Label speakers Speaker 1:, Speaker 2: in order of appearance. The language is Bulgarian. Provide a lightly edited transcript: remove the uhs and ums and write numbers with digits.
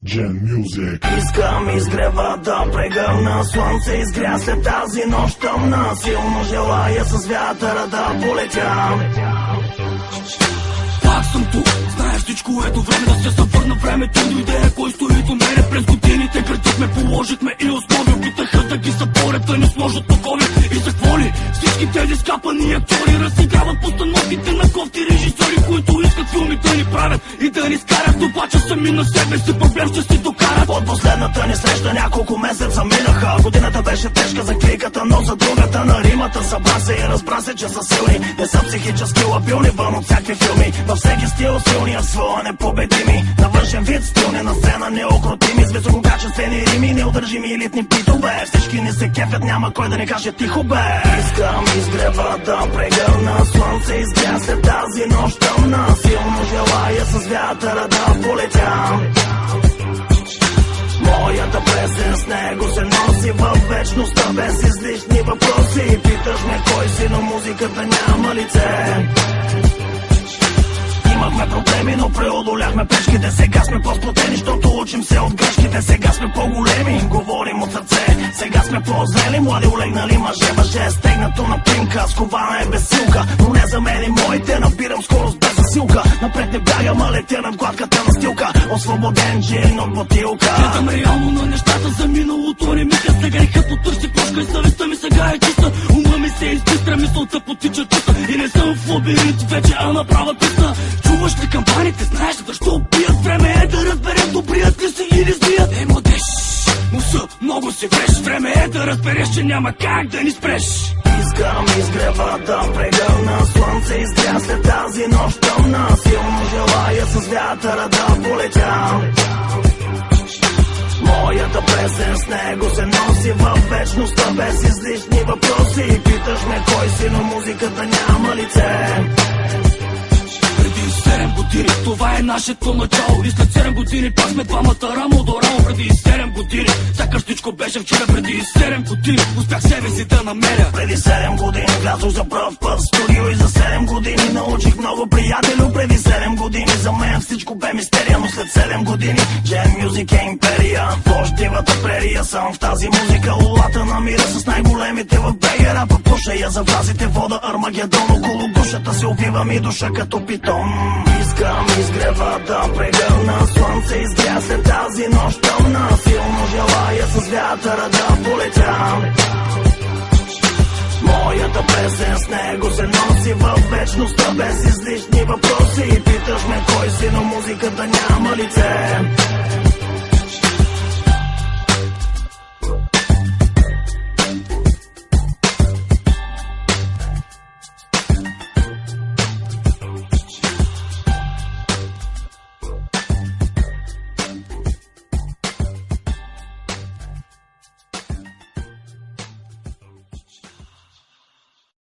Speaker 1: Gen Music.
Speaker 2: Искам изгрева да прегърна, слънце изгря след тази нощ тъмна. Силно желая с вятъра да полетя.
Speaker 3: Пак съм тук, знаеш всичко, ето време да се съвърна. Времето дойде, кой стои до мене. През годините градихме, положихме и основи. Опитаха да ги съборят, да ни сложат окови. И за какво ли? Всички тези скапани актьори разиграват постановките на кофти режисьори, които искат филми да ни правят и да ни скарат. Обаче сами на себе си проблем ще си докарат.
Speaker 2: От последната ни среща няколко месеца минаха. Годината беше тежка за кликата, но за другата на римата. Събра се и разбра се, че са силни. Не са психически лабилни, вън от всякакви филми. Във всеки стил силни, а в своя непобедими. На външен вид стилни, на сцена неукротими. С висококачествени рими, неудържими елитни питове. Всички ни се кефят, няма кой да не каже тихо бе. Искам изгрева да прегърна, слънце изгря след тази нощ тъмна. Силно желая с вятъра да полетя. Моята песен с него се носи във вечността без излишни въпроси. Питаш ме кой си, но музиката няма лице. Имахме проблеми, но преодоляхме пречките. Сега сме по-сплотени, защото учим се от грешките. Сега сме по-големи, говорим от сърце. Сега сме по-зрели, млади улегнали мъже. Мъже стегнато на примка, скована е без силка. Но не за мен и моите, набирам скорост без засилка. Напред не бягам, а летя над гладката настилка. Освободен джин от бутилка.
Speaker 3: Гледам реално на нещата за миналото, не мисля сега и като търси прошка. И съвестта ми сега е чиста, ума ми се избистра, мисълта потича чиста. И не съм в лабиринт вече, а на права писта. Чуваш ли кампаните, знаеш защо пият? Време е да разберем добрият ли си или злият. Ей, младеж, муса, много си вреш. Време е да разбереш, че няма как да ни спреш.
Speaker 2: Искам изгрева да прегърна, слънце изгря след тази нощ тъмна. Силно желая с вятъра да полетя. Моята песен с него се носи във вечността без излишни въпроси. Питаш ме кой си, но музиката няма лице.
Speaker 3: Преди 7 години, това е нашето начало. И след 7 години пак сме двамата рамо до рамо. Преди 7 години, сякаш всичко беше вчера. Преди 7 години, успях себе си да намеря.
Speaker 2: Преди 7 години влязох за пръв път в студио. И за 7 години научих много приятелю. Преди 7 години за мен всичко бе мистерия. Но след 7 години Gen Music е империя. По-щивата прерия съм в тази музика. Лулата на мира с най-големите в бегера. Пъпуша я за вразите вода Армагедон. Около душата се увивам и душа като питон. Искам изгрева да прегърна, слънце изгря след тази нощ тъмна. Силно желая с вятъра да полетя. Моята песен с него се носи във вечността без излишни въпроси. Питаш ме кой си, но музиката няма лице.